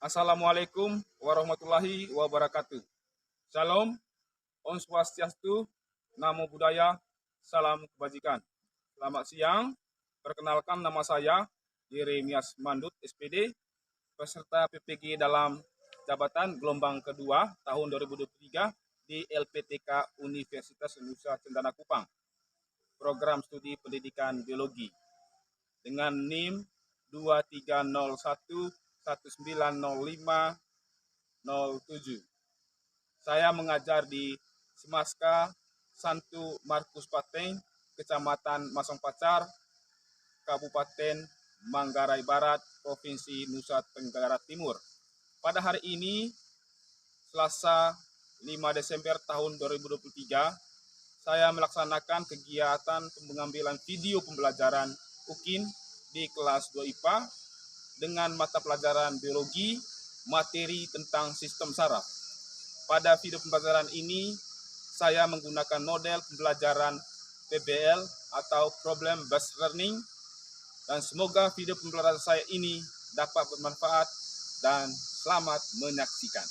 Assalamualaikum warahmatullahi wabarakatuh. Shalom, Om Swastiastu, Namo Buddhaya, Salam Kebajikan. Selamat siang, perkenalkan nama saya Yeremias Mandut SPD, peserta PPG dalam jabatan gelombang kedua tahun 2023 di LPTK Universitas Nusa Cendana Kupang, program studi pendidikan biologi dengan NIM 2301190507. Saya mengajar di Semaska Santu Markus Pateng, Kecamatan Masong Pacar, Kabupaten Manggarai Barat, Provinsi Nusa Tenggara Timur. Pada hari ini, Selasa 5 Desember tahun 2023, saya melaksanakan kegiatan pengambilan video pembelajaran UKIN di kelas 2 IPA dengan mata pelajaran biologi, materi tentang sistem saraf. Pada video pembelajaran ini, saya menggunakan model pembelajaran PBL atau Problem Based Learning, dan semoga video pembelajaran saya ini dapat bermanfaat dan selamat menyaksikan.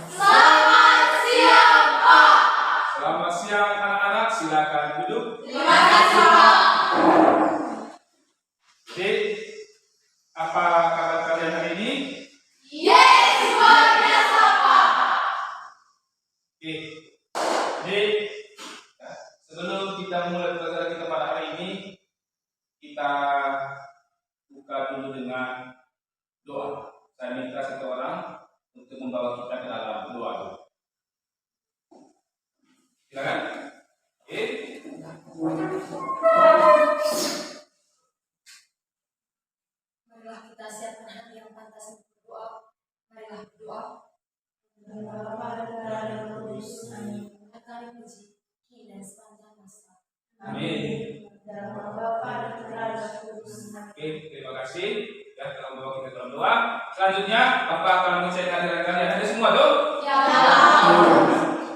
Selamat siang, Pak. Selamat siang anak-anak, silakan duduk. Terima kasih, Pak. Oke, apa kabar kalian hari ini? Yes, luar biasa, Pak. Oke, jadi sebelum kita mulai pelajaran kita pada hari ini, kita buka dulu dengan doa. Saya minta satu orang untuk membawa kita ke dalam doa. Silakan. Oke. Marilah kita siapkan hati yang pantas untuk berdoa. Marilah berdoa. Bapa dan Putra dan Roh Kudus. Amin. Kami puji kini dan sepanjang masa. Amin. Dalam nama Bapa dan Putra dan Roh Kudus. Oke, terima kasih. Ya, telah membawa kita dalam doa. Selanjutnya, Bapak akan mengucapkan kehadiran kalian. Ada semua, Dok? Ya.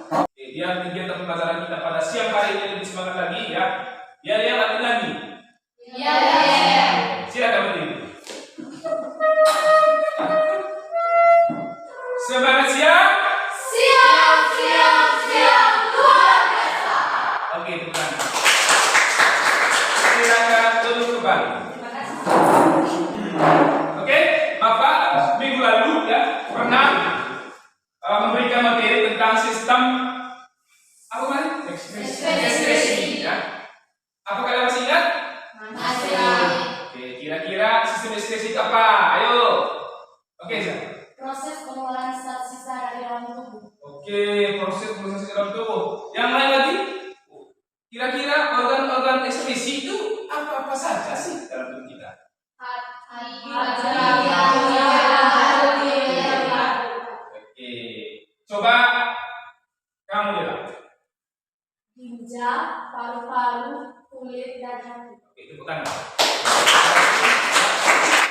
Oke, biar kegiatan pembelajaran kita pada siang hari ini lebih semangat lagi, ya. Biar dia latihan lagi. Ya. Silakan berdiri. Semangat siang. Siap, luar biasa. Oke, bukan. Silakan duduk kembali. Terima kasih. Oke, Bapak minggu lalu ya pernah memberikan materi tentang sistem apa kemarin? Ekspresi. Ya. Apa kalian masih ingat? Masih. Oke, kira-kira sistem ekspresi itu apa? Ayo. Oke, Proses pengolahan zat sisa dari dalam tubuh. Oke, proses dalam tubuh. Yang lain lagi? Kira-kira organ-organ ekspresi itu apa-apa saja sih dalam tubuh kita? Oke, coba kamu bilang. Ginjal, paru-paru, kulit, dan hati. Oke, tepuk tangan.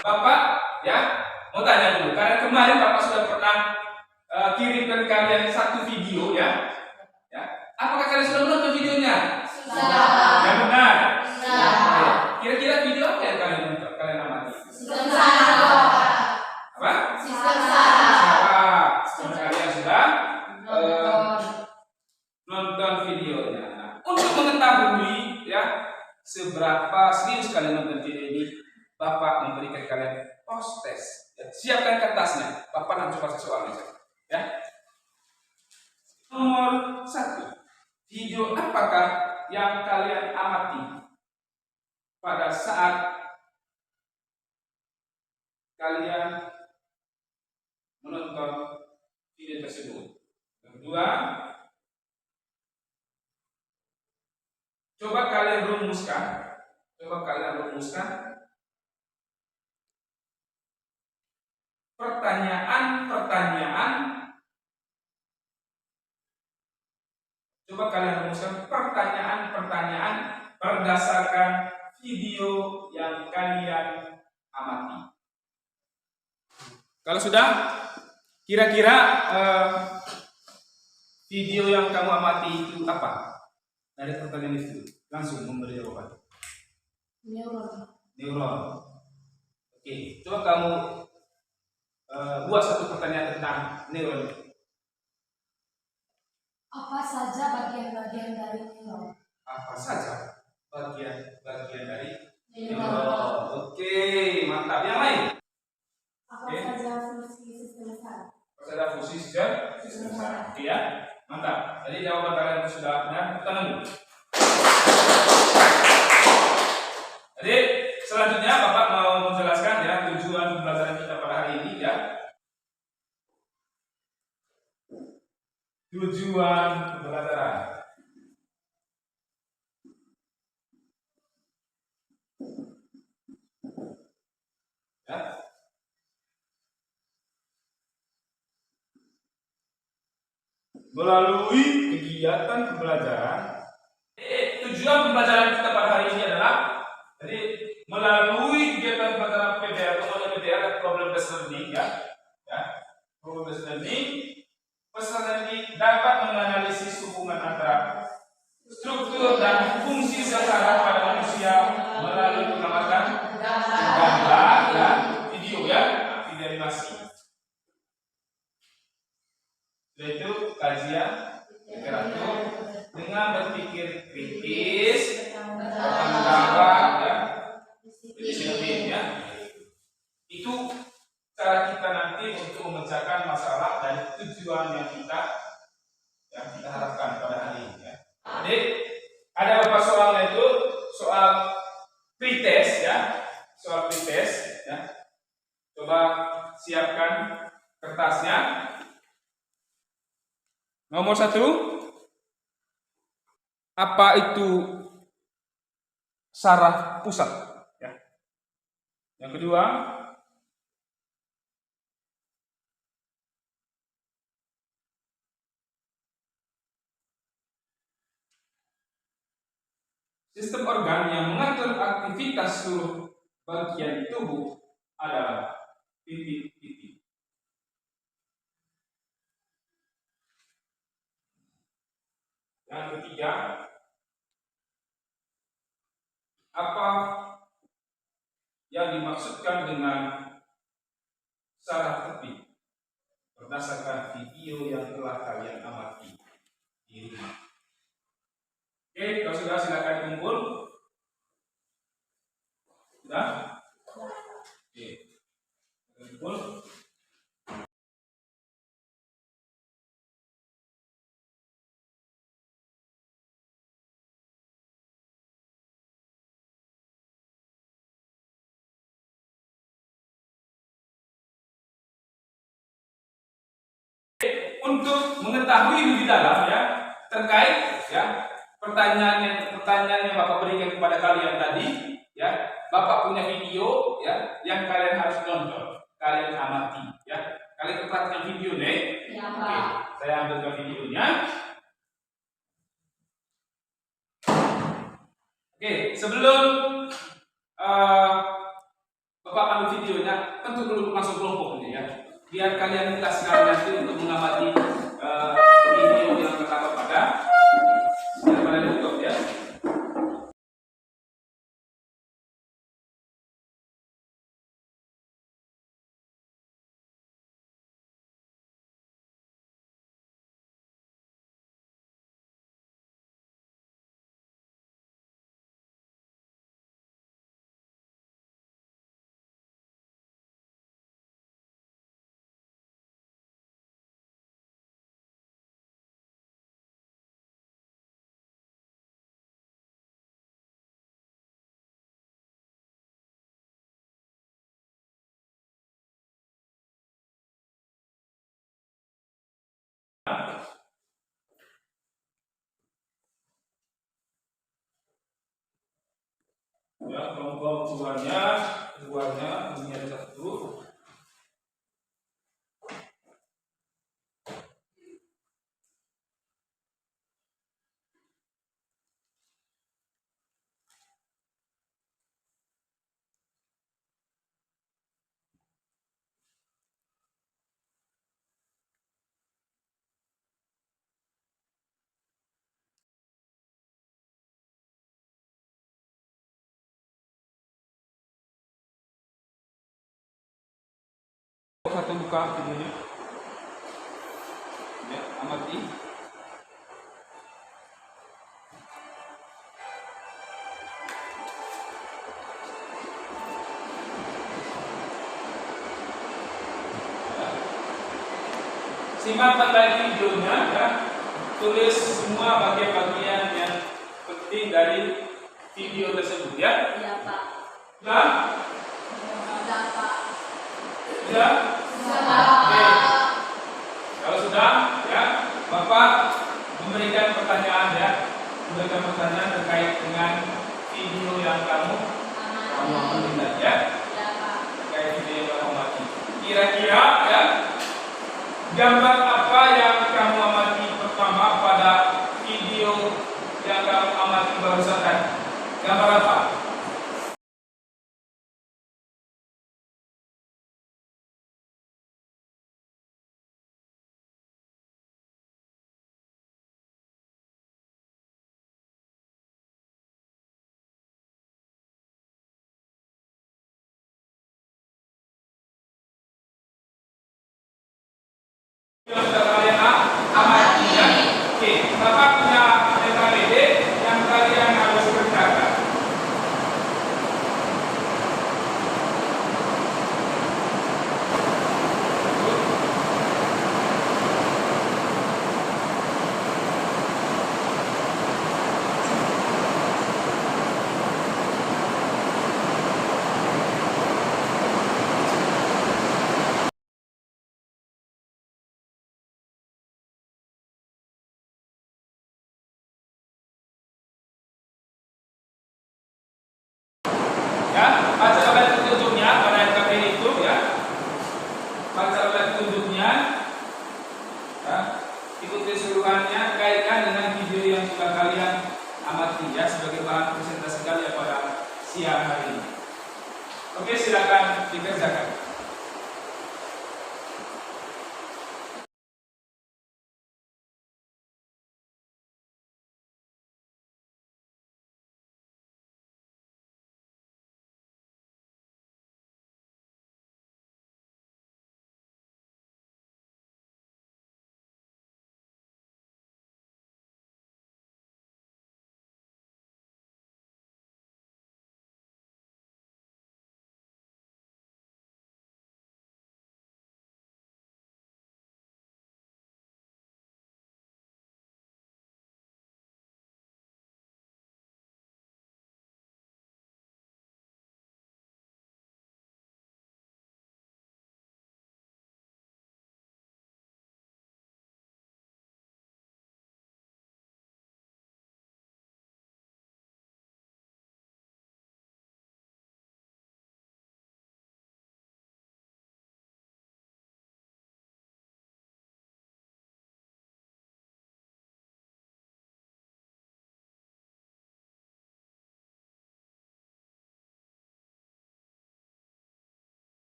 Bapak, ya, mau tanya dulu. Karena kemarin Bapak sudah pernah kirimkan kalian satu video, ya. Apakah kalian sudah menonton videonya? Sudah. Yang benar. Sudah. Kira-kira video apa yang kalian nonton? Kalian amati? Sistem saraf. Apa? Sistem saraf. Kalian sudah nonton videonya. Nah, untuk mengetahui ya seberapa serius kalian nonton video ini, Bapak memberikan kalian post test. Ya, siapkan kertasnya. Bapak akan coba soalnya. Ya. Nomor 1. Video apakah yang kalian amati pada saat kalian menonton video tersebut? Yang kedua, coba kalian rumuskan pertanyaan-pertanyaan. Coba kalian rumuskan pertanyaan-pertanyaan berdasarkan video yang kalian amati. Kalau sudah, kira-kira video yang kamu amati itu apa? Dari pertanyaan itu langsung memberi jawaban. Neuron. neuron. Oke, coba kamu buat satu pertanyaan tentang neuron. Apa saja bagian-bagian dari neuron? Apa saja bagian-bagian dari Neuron. neuron? Oke, mantap. Yang lain? Apa Oke. saja fungsi sistem saraf? Apa saja fungsi sistem saraf? Iya, mantap. Jadi jawaban kalian sudah benar. Tangan dulu. Jadi selanjutnya Bapak mau menjelaskan ya tujuan pembelajaran kita pada hari ini ya. Tujuan pembelajaran. Ya. Melalui kegiatan pembelajaran. Tujuan pembelajaran kita pada hari ini adalah jadi melalui kegiatan pembelajaran PBL, kemudian PBL problem based learning ya. Problem based learning, peserta didik dapat menganalisis hubungan antara struktur dan fungsi sel saraf pada manusia melalui pengamatan gambar dan video ya, video animasi. Yaitu kajian literatur dengan berpikir kritis, bertanggung ya, disiplin ya. Itu cara kita nanti untuk memecahkan masalah dari tujuan yang kita harapkan pada hari ini ya. Jadi ada beberapa soal, yaitu soal pretest ya, soal pretest ya. Coba siapkan kertasnya. Nomor 1, apa itu saraf pusat? Ya. Yang kedua, sistem organ yang mengatur aktivitas seluruh bagian tubuh adalah titik-titik. Yang ketiga, apa yang dimaksudkan dengan saraf tepi berdasarkan video yang telah kalian amati di rumah. Oke, kalau sudah silakan kumpul. Sudah? Oke, kumpul. Untuk mengetahui lebih dalam ya terkait ya pertanyaan yang Bapak berikan kepada kalian tadi ya, Bapak punya video ya yang kalian harus nonton, kalian amati ya, kalian perhatikan video nih ya, Pak. Oke, saya ambilkan videonya. Oke, sebelum Bapak ambil videonya, tentu dulu masuk kelompok ini ya, biar kalian kita sekali nanti untuk mengamati video yang pertama pada laptop ya. Ya, kelompok keduanya ini ada satu. atau buka videonya. Ya, amati. Simak baik videonya ya. Tulis semua bagian-bagian yang penting dari video tersebut ya. Iya, Pak. Ya. Sudah, Pak. Ya. Sudah. Oke. Kalau sudah ya, Bapak memberikan pertanyaan ya. Memberikan pertanyaan terkait dengan video yang kamu lihat ya. Iya, Pak. Terkait video yang kamu amati. Kira-kira ya, gambar apa yang kamu amati pertama pada video yang kamu amati barusan tadi? Gambar apa? Yang sudah kalian amati ya. Oke, Bapak punya letra BD yang kalian harus kerjakan. Ya, baca oleh petunjuknya pada LKP itu ya. Baca oleh petunjuknya. Ya, ikuti seluruhannya, kaitkan dengan video yang sudah kalian amati ya sebagai bahan presentasi kalian pada siang hari ini. Oke, silakan dikerjakan.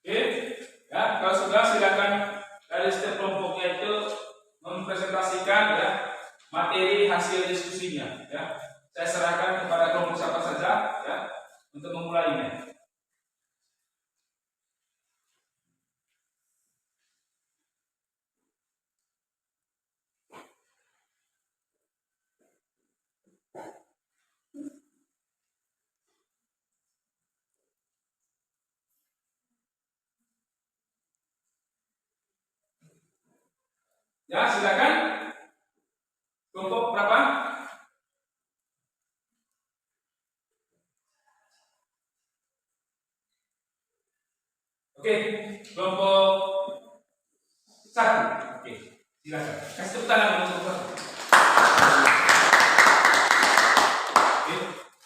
Oke, ya kalau sudah silakan dari setiap kelompoknya itu mempresentasikan ya materi hasil diskusinya ya. Saya serahkan kepada kelompok siapa saja ya untuk memulainya. Ya, silakan. Kelompok berapa? Oke, kelompok 1. Oke, silakan. Kasih tepuk tangan untuk kelompok 1. Oke.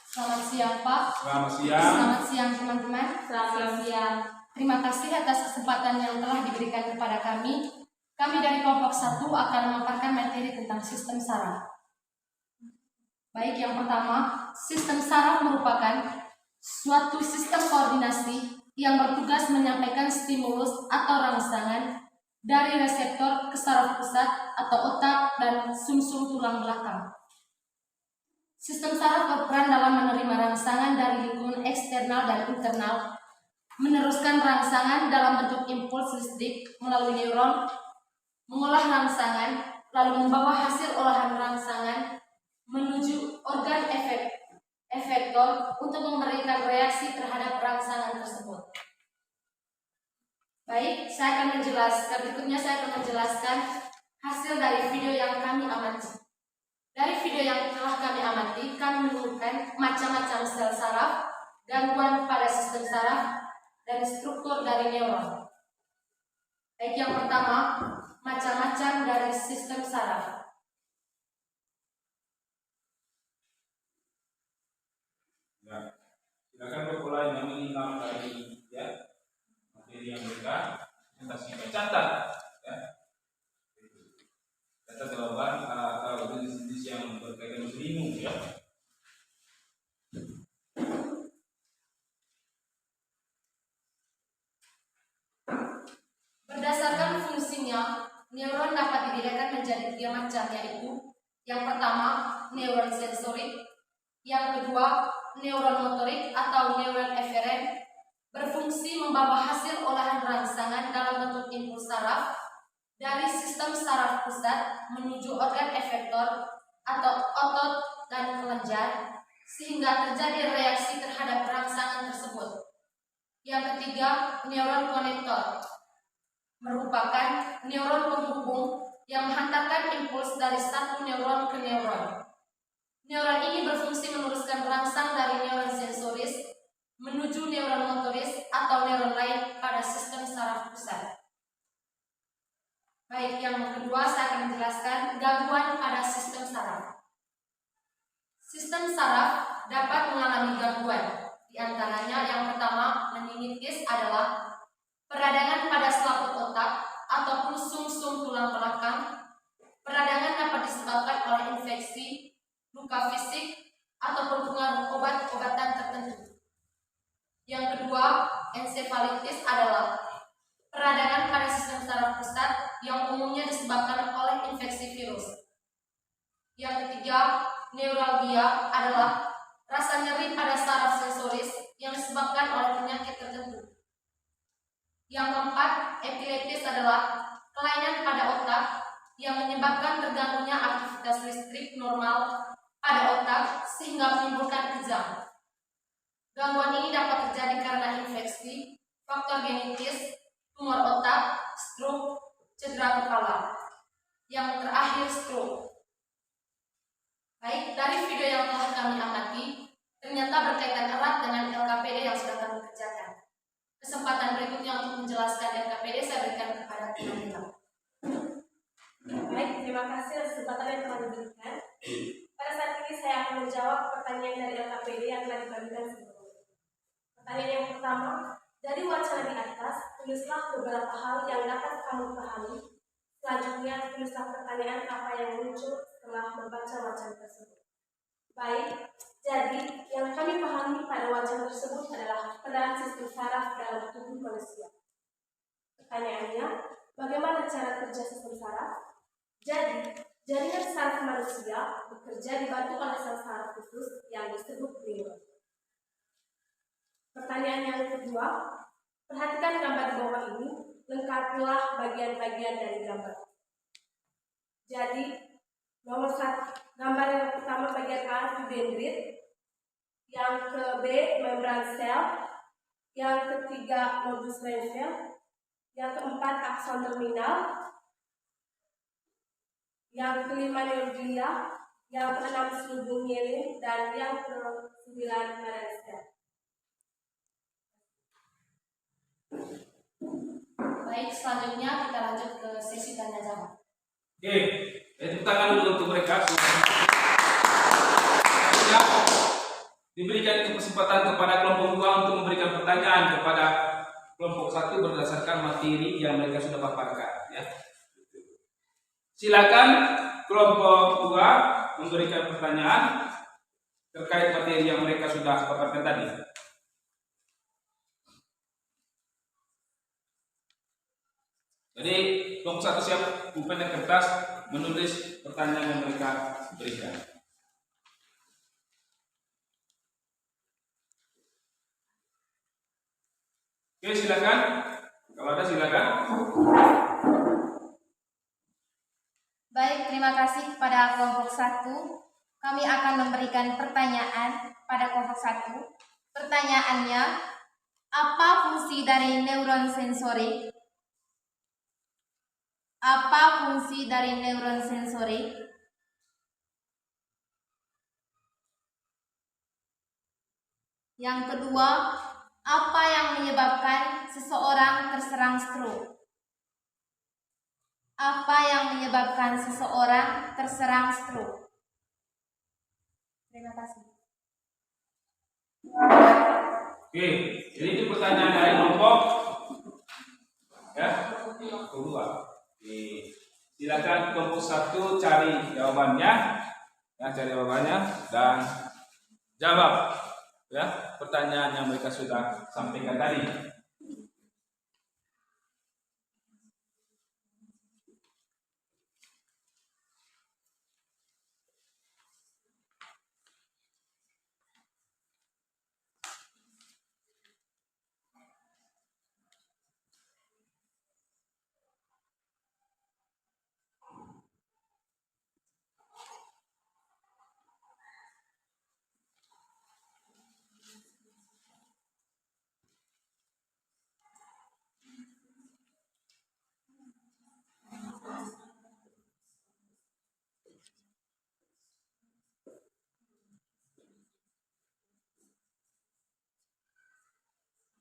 Selamat siang Pak. Selamat siang. Selamat siang teman-teman. Selamat siang. Terima kasih atas kesempatan yang telah diberikan kepada kami. Kami dari kelompok 1 akan memaparkan materi tentang sistem saraf. Baik, yang pertama, sistem saraf merupakan suatu sistem koordinasi yang bertugas menyampaikan stimulus atau rangsangan dari reseptor ke saraf pusat atau otak dan sumsum tulang belakang. Sistem saraf berperan dalam menerima rangsangan dari lingkungan eksternal dan internal, meneruskan rangsangan dalam bentuk impuls listrik melalui neuron, mengolah rangsangan, lalu membawa hasil olahan rangsangan menuju organ efektor untuk memberikan reaksi terhadap rangsangan tersebut. Baik, berikutnya saya akan menjelaskan hasil dari video yang kami amati. Dari video yang telah kami amati, kami menemukan macam-macam sel saraf, gangguan pada sistem saraf, dan struktur dari neuron. Baik, yang pertama, macam-macam dari sistem saraf. Ya, silakan bermulai mengingat dari materi yang mereka presentasikan. Catat, ya. Catat jawaban atau jenis-jenis yang berkaitan dengan ya. Berdasarkan fungsinya, neuron dapat dibedakan menjadi 3 macam, yaitu yang pertama, neuron sensorik, yang kedua, neuron motorik atau neuron eferen, berfungsi membawa hasil olahan rangsangan dalam bentuk impuls saraf dari sistem saraf pusat menuju organ efektor atau otot dan kelenjar, sehingga terjadi reaksi terhadap rangsangan tersebut. Yang ketiga, neuron konektor, merupakan neuron penghubung yang menghantarkan impuls dari satu neuron ke neuron. Neuron ini berfungsi meneruskan rangsang dari neuron sensoris menuju neuron motoris atau neuron lain pada sistem saraf pusat. Baik, yang kedua saya akan menjelaskan gangguan pada sistem saraf. Sistem saraf dapat mengalami gangguan. Di antaranya yang pertama, meningitis adalah peradangan pada selaput otak ataupun sumsum tulang belakang. Peradangan dapat disebabkan oleh infeksi, luka fisik, ataupun pengaruh obat-obatan tertentu. Yang kedua, ensefalitis adalah peradangan pada sistem saraf pusat yang umumnya disebabkan oleh infeksi virus. Yang ketiga, neuralgia adalah rasa nyeri pada saraf sensoris yang disebabkan oleh penyakit tertentu. Yang keempat, epileptis adalah kelainan pada otak yang menyebabkan terganggunya aktivitas listrik normal pada otak sehingga menimbulkan kejang. Gangguan ini dapat terjadi karena infeksi, faktor genetis, tumor otak, stroke, cedera kepala. Yang terakhir, stroke. Baik, dari video yang telah kami amati, ternyata berkaitan erat dengan LKPD yang sudah kami kerjakan. Kesempatan berikutnya untuk menjelaskan LKPD saya berikan kepada Nabila. Baik, terima kasih atas kesempatan yang telah diberikan. Pada saat ini saya akan menjawab pertanyaan dari LKPD yang telah dibagikan sebelumnya. Pertanyaan yang pertama, dari wacana di atas, tulislah beberapa hal yang dapat kamu pahami. Selanjutnya, tulislah pertanyaan apa yang muncul setelah membaca wacana tersebut. Baik, jadi yang kami pahami pada wacana tersebut adalah peran sistem saraf dalam tubuh manusia. Pertanyaannya, bagaimana cara kerja sistem saraf? Jadi, jaringan saraf manusia bekerja dibantu oleh sel saraf khusus yang disebut neuron. Pertanyaan yang kedua, perhatikan gambar di bawah ini, lengkapilah bagian-bagian dari gambar. Jadi, nomor 1, gambar yang pertama bagian A itu dendrit, yang ke B membran sel, yang ketiga modus Renshaw, yang keempat akson terminal, yang kelima Neurgia, yang keenam Selubung Yelin, dan yang ke-9 Malaysia. Baik, selanjutnya kita lanjut ke sesi tanya jawab. Oke, tepuk tangan dulu untuk mereka. Diberikan kesempatan kepada kelompok 2 untuk memberikan pertanyaan kepada kelompok 1 berdasarkan materi yang mereka sudah paparkan, ya. Silakan kelompok 2 memberikan pertanyaan terkait materi yang mereka sudah paparkan tadi. Jadi kelompok 1 siap pulpen dan kertas menulis pertanyaan yang mereka berikan. Oke, silakan. Kalau ada silakan. Baik, terima kasih kepada kelompok 1. Kami akan memberikan pertanyaan pada kelompok 1. Pertanyaannya, apa fungsi dari neuron sensorik? Apa fungsi dari neuron sensorik? Yang kedua, apa yang menyebabkan seseorang terserang stroke? Apa yang menyebabkan seseorang terserang stroke? Terima kasih. Oke, jadi itu pertanyaan dari kelompok ya, kedua. Oke, silakan kelompok 1 cari jawabannya, ya, cari jawabannya dan jawab ya pertanyaan yang mereka sudah sampaikan tadi.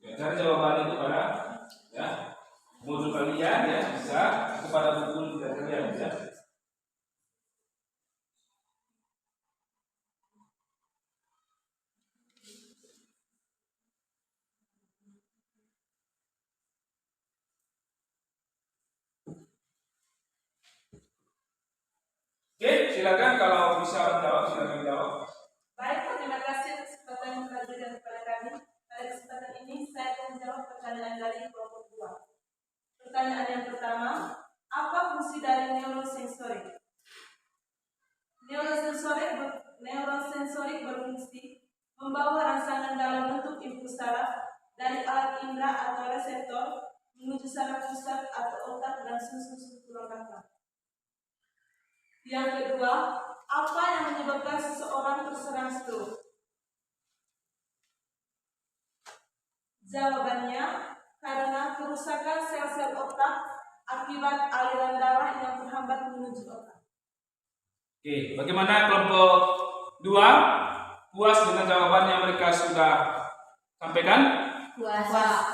Ya, cari jawabannya itu pada ya modul kalian ya, bisa kepada buku kalian ya. Oke, silakan kalau bisa menjawab, silakan jawab. Baik, terima kasih atas kesempatan yang telah diberikan kepada kami. Pada kesempatan ini saya akan menjawab pertanyaan dari kelompok 2. Pertanyaan yang pertama, apa fungsi dari neurosensorik? Neurosensorik berfungsi membawa rangsangan dalam bentuk impuls saraf dari alat indera atau reseptor menuju saraf pusat atau otak dan susun tulang belakang. Yang kedua, apa yang menyebabkan seseorang terserang stroke? Jawabannya, karena kerusakan sel-sel otak akibat aliran darah yang terhambat menuju otak. Oke, bagaimana kelompok 2? Puas dengan jawaban yang mereka sudah sampaikan? Puas.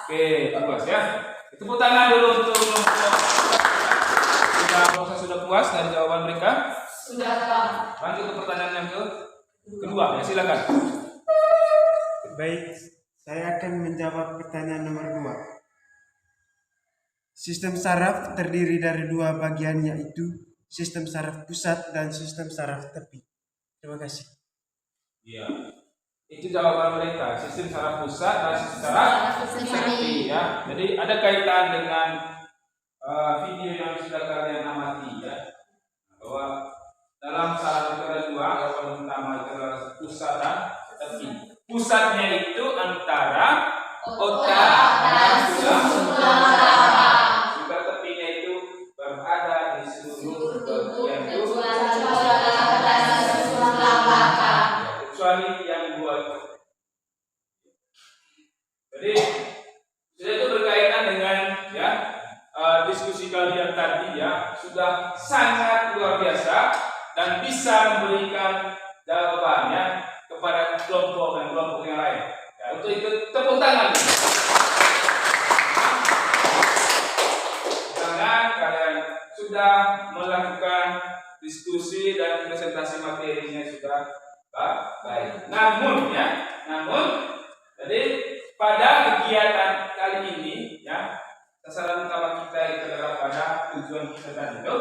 Oke, puas ya. Tepuk tangan dulu untuk kelompok. Sudah puas dari jawaban mereka? Sudah, Pak. Lanjut ke pertanyaan yang kedua, ya silakan. Baik, saya akan menjawab pertanyaan nomor 2. Sistem saraf terdiri dari 2 bagian, yaitu sistem saraf pusat dan sistem saraf tepi. Terima kasih. Iya, itu jawaban mereka. Sistem saraf pusat dan sistem saraf tepi. Ya, jadi ada kaitan dengan video yang sudah kalian amati ya, bahwa dalam saraf itu ada 2, yang pertama itu adalah pusat dan tepi. Pusatnya itu antara otak dan tulang belakang. Juga tepinya itu berada di seluruh bagian tubuh kecuali yang 2 itu. Jadi sudah itu berkaitan dengan ya diskusi kalian tadi ya, sudah sangat luar biasa bisa memberikan jawabannya kepada kelompok dan kelompok yang lain. Ya, untuk itu tepuk tangan. Tangan kalian sudah melakukan diskusi dan presentasi materinya sudah baik. Namun jadi pada kegiatan kali ini ya, sasaran utama kita itu adalah pada tujuan kita tadi itu,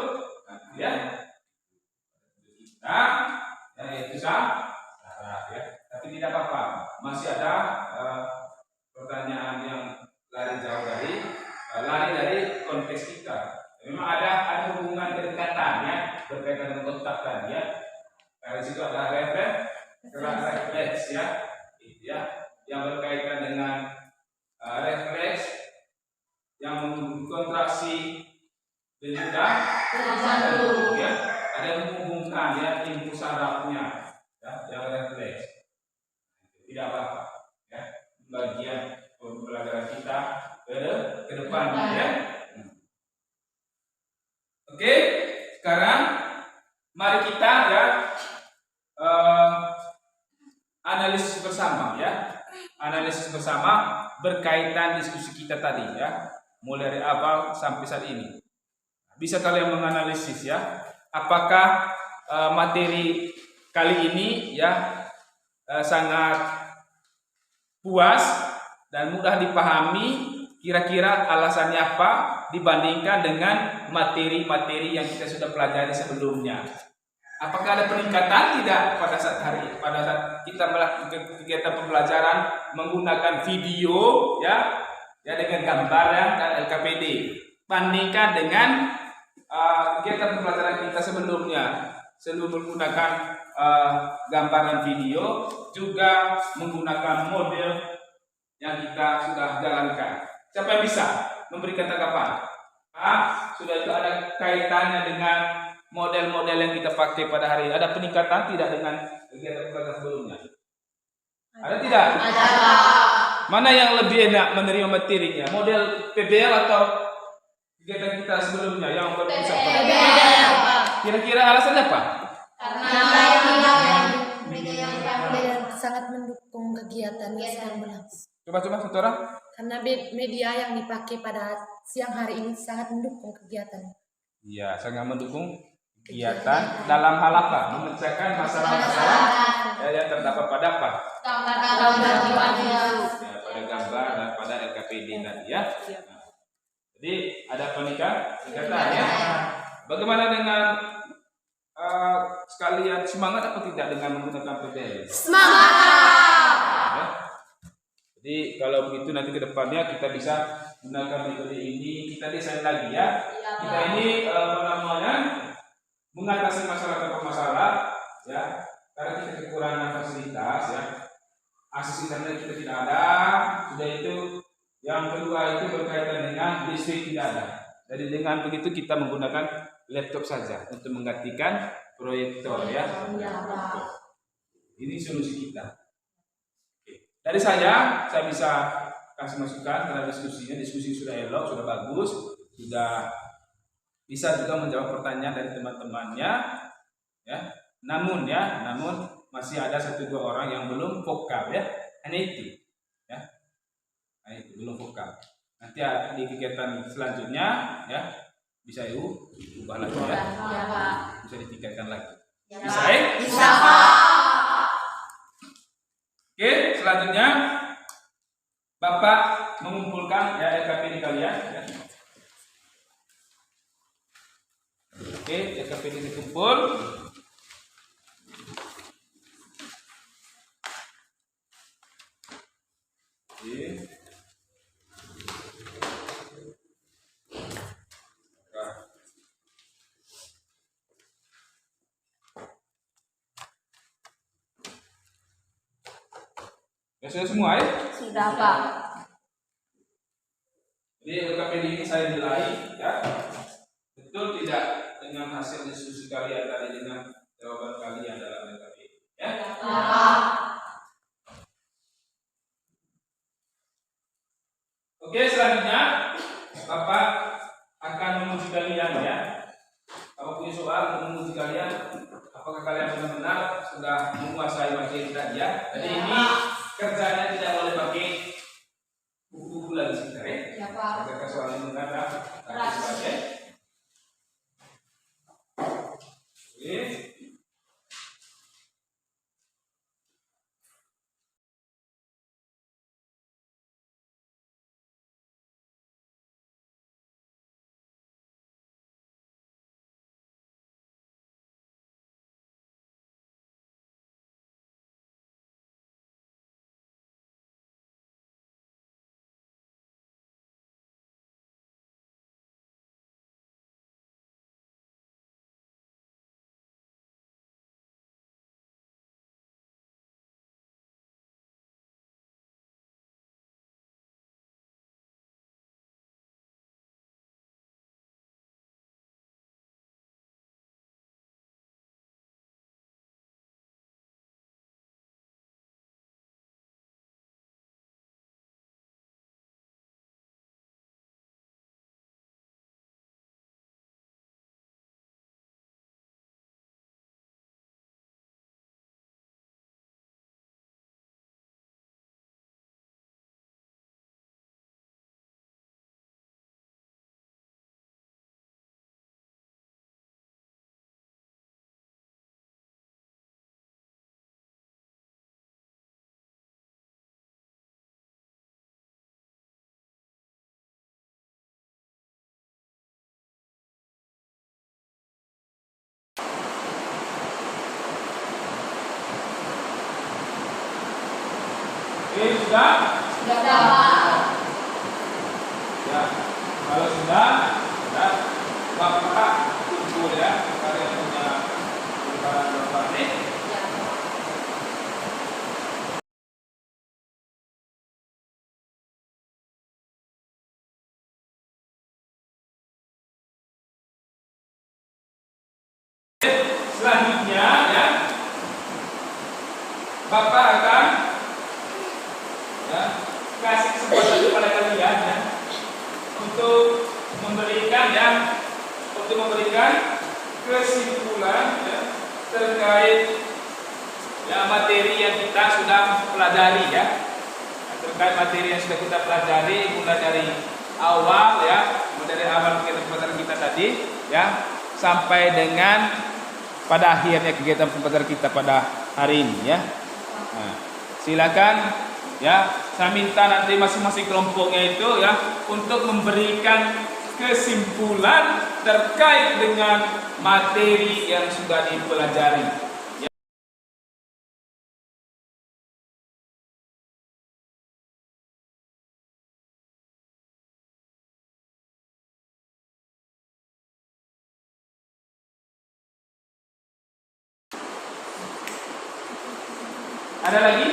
ya. Kita yaitu syarat ya. Tapi tidak apa-apa, masih ada pertanyaan yang lari jauh dari konteks kita. Memang ada hubungan kedekatan ya, berkaitan dengan kontak tadi ya. Dari situ ada refleks ya, yang berkaitan dengan refleks yang kontraksi dan juga ya, ada yang menghubungkan ya input sarafnya ya, yang refleks. Tidak apa-apa ya, bagian pembelajaran kita ke depan ya. Oke, sekarang mari kita ya analisis bersama ya. Analisis bersama berkaitan diskusi kita tadi ya, mulai dari awal sampai saat ini. Bisa kalian menganalisis ya, apakah materi kali ini ya sangat puas dan mudah dipahami. Kira-kira alasannya apa dibandingkan dengan materi-materi yang kita sudah pelajari sebelumnya? Apakah ada peningkatan tidak pada saat kita melakukan kegiatan pembelajaran menggunakan video ya dengan gambar dan LKPD, bandingkan dengan kegiatan pembelajaran kita sebelumnya menggunakan gambar dan video, juga menggunakan model yang kita sudah jalankan. Siapa yang bisa memberikan tanggapan? Sudah itu ada kaitannya dengan model-model yang kita pakai pada hari ini. Ada peningkatan tidak dengan kegiatan pembelajaran sebelumnya? Ada tidak? Ada. Mana yang lebih enak menerima materinya? Model PBL atau kegiatan kita sebelumnya yang berpusat pada PBL. Kira-kira alasannya apa? Karena media sangat mendukung kegiatan yang sedang berlangsung. Coba satu orang. Karena media yang dipakai pada siang hari ini sangat mendukung kegiatan. Iya, sangat mendukung kegiatan dalam hal apa? Memecahkan masalah-masalah yang terdapat pada apa? Gambar Ya, pada gambar dan pada LKPD tadi ya. Nah, jadi ada peningkatan ya. Bagaimana dengan sekalian semangat apa tidak dengan menggunakan PBL? Semangat. Ya. Jadi kalau begitu nanti ke depannya kita bisa gunakan metode ini, kita desain lagi ya. Kita ini mengatasi masalah ya, karena kita kekurangan fasilitas ya. Akses internet kita tidak ada. Sudah itu yang kedua itu berkaitan dengan listrik tidak ada. Jadi dengan begitu kita menggunakan laptop saja untuk menggantikan proyektor ya. Ini solusi kita. Dari saya bisa kasih masukan karena diskusi sudah elok, sudah bagus, sudah bisa juga menjawab pertanyaan dari teman-temannya, ya. Namun masih ada 1-2 orang yang belum vokal ya, hanya itu, ya. Nah, itu belum vokal. Nanti di kegiatan selanjutnya, ya, bisa ubah lagi ya, bisa ditingkatkan lagi. Bisa ya? Bisa, Pak. Oke, selanjutnya Bapak mengumpulkan ya LKPD kalian ya. Oke, LKPD dikumpul. Oke. Ya sudah semua ya? Sudah, Pak. Jadi LKPD ini saya nilai ya, betul tidak dengan hasil diskusi kalian tadi dengan jawaban kalian dalam LKPD ya? Oke, selanjutnya Bapak akan menguji kalian ya. Kalau punya soal menguji kalian apakah kalian benar-benar sudah menguasai materi tadi ya? Jadi ini kerjanya tidak boleh pakai buku-buku lagi sebentar ya. Ya Pak. Kita soal ini ada praktis saja. Oke. Oke, sudah? Sudah Pak. Ya, kalau sudah, Bapak tunggu ya, kalian punya lembaran Bapak nih. Ya Pak. Selanjutnya ya, Bapak akan ya, kasih kesempatan kepada kalian ya, untuk memberikan kesimpulan ya, terkait ya, materi yang kita sudah pelajari ya. Terkait materi yang sudah kita pelajari mulai dari awal ya, dari awal kegiatan kita tadi ya, sampai dengan pada akhirnya kegiatan pembelajaran kita pada hari ini ya. Nah, silakan ya, saya minta nanti masing-masing kelompoknya itu ya untuk memberikan kesimpulan terkait dengan materi yang sudah dipelajari. Ya. Ada lagi?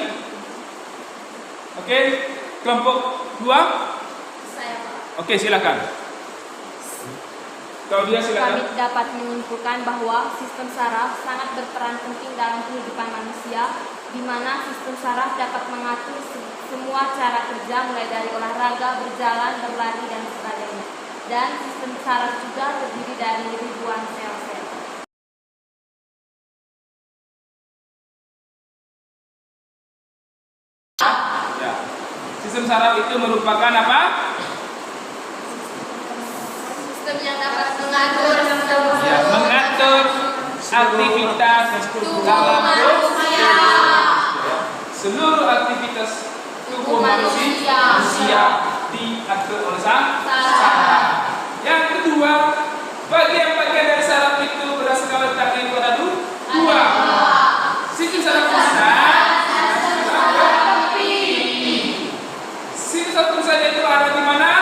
Oke, kelompok 2. Saya Pak. Oke, silakan. Claudia, Kami silakan. dapat menyimpulkan bahwa sistem saraf sangat berperan penting dalam kehidupan manusia, di mana sistem saraf dapat mengatur semua cara kerja mulai dari olahraga, berjalan, berlari, dan sebagainya. Dan sistem saraf juga terdiri dari ribuan sel-sel. Ya. Sistem saraf itu merupakan apa? Sistem yang dapat mengatur Ya, mengatur aktivitas dalam manusia. seluruh aktivitas tubuh manusia diatur oleh sang saraf. Yang kedua, bagian-bagian dari saraf itu berdasarkan letaknya itu ada dua. Sistem saraf pusat, sistem saraf pusat itu ada di mana?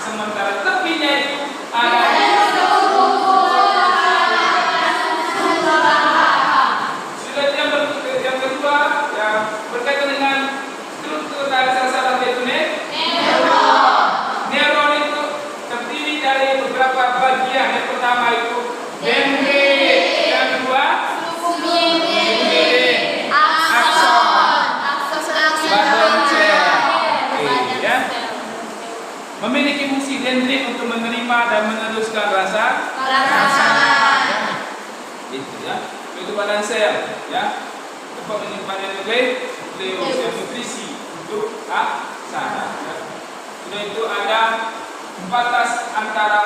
Sementara tepinya itu ada di sudah yang kedua ya, berkaitan dengan struktur dari saraf itu neuron itu terdiri dari beberapa bagian. Yang pertama itu dendrit, yang kedua akson, badan sel. Oke, ya. Memiliki fungsi dendrit untuk menerima dan meneruskan rasa Itu ya. Itu badan sel ya. Tempat menyimpannya nukleus ya, nutrisi untuk saraf. Ya. Sudah itu ada batas antara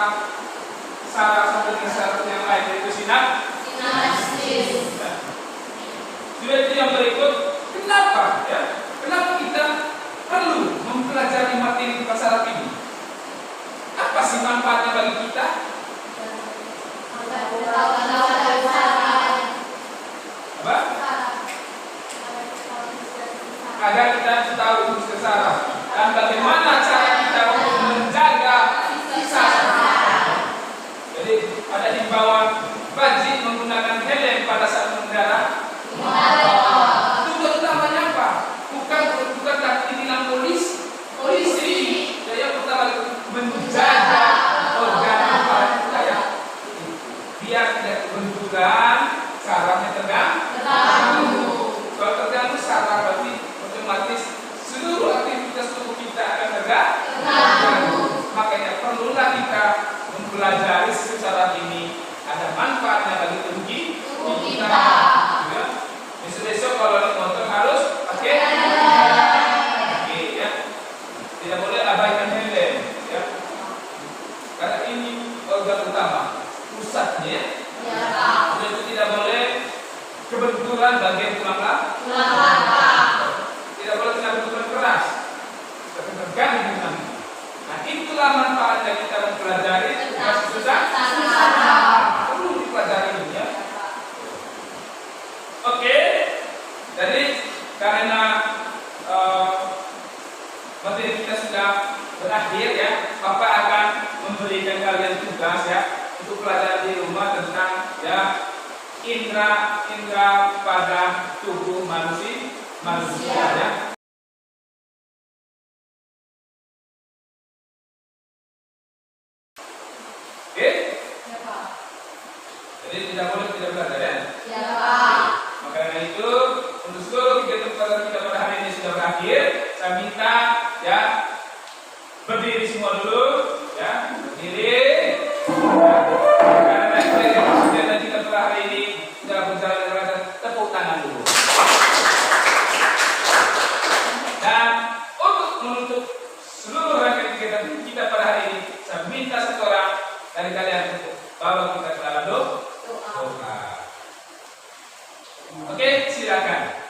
saraf satu dengan saraf yang lain, yaitu sinapsis. Ya. Sudah itu yang berikut, kenapa ya? Kenapa kita perlu mempelajari materi saraf ini? Apa sih manfaatnya bagi kita? Apa? Agar kita tahu fungsi saraf dan bagaimana cara kita untuk menjaga sisa saraf. Jadi ada himbauan wajib menggunakan helm pada saat mengendara. Tujuan utamanya apa? Bukan dibilang polisi. Yang pertama menjaga organ aparatur kita ya. Biar tidak benturan, sarafnya terganggu. Kalau terganggu saraf berarti otomatis seluruh aktivitas tubuh kita akan terganggu. Makanya perlulah kita mempelajari saraf ini, ada manfaatnya bagi tubuh kita. Ya. Besok-besok kalau naik motor harus pakai ya. Tidak boleh abaikan helm ya. Karena ini organ utama, pusatnya. Sudah itu tidak boleh kebenturan bagian tulang belakang. Tidak boleh kena benturan keras. Tapi terganggu dengan. Nah itulah manfaatnya kita mempelajari susah. Perlu dipelajari ini ya. Oke. Jadi karena materi kita sudah berakhir ya, Bapak akan memberikan kalian tugas ya untuk pelajaran di rumah tentang ya indra pada tubuh manusia ya. Oke? Jadi tidak boleh tidak belajar ya. Maka dari itu untuk seluruh kegiatan pelajaran kita pada hari ini sudah berakhir. Saya minta ya berdiri semua dulu ya, berdiri. Karena kegiatan kita pada hari ini sudah berjalan dengan lancar, tepuk tangan dulu. Dan untuk menutup seluruh rangkaian kegiatan kita pada hari ini, saya minta satu orang dari kalian untuk bawa kita ke dalam doa. Oke, silakan.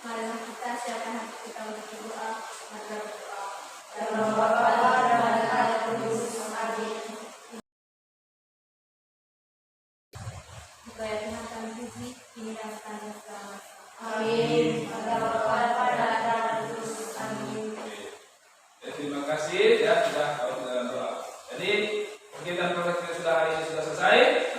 Marilah kita siapkan hati kita untuk berdoa. Mari berdoa. Supaya Tuhan kami puji, kini dan sekarang selama. Amin. Amin. Terima kasih ya sudah dalam doa. Jadi kegiatan kita sudah hari ini sudah selesai.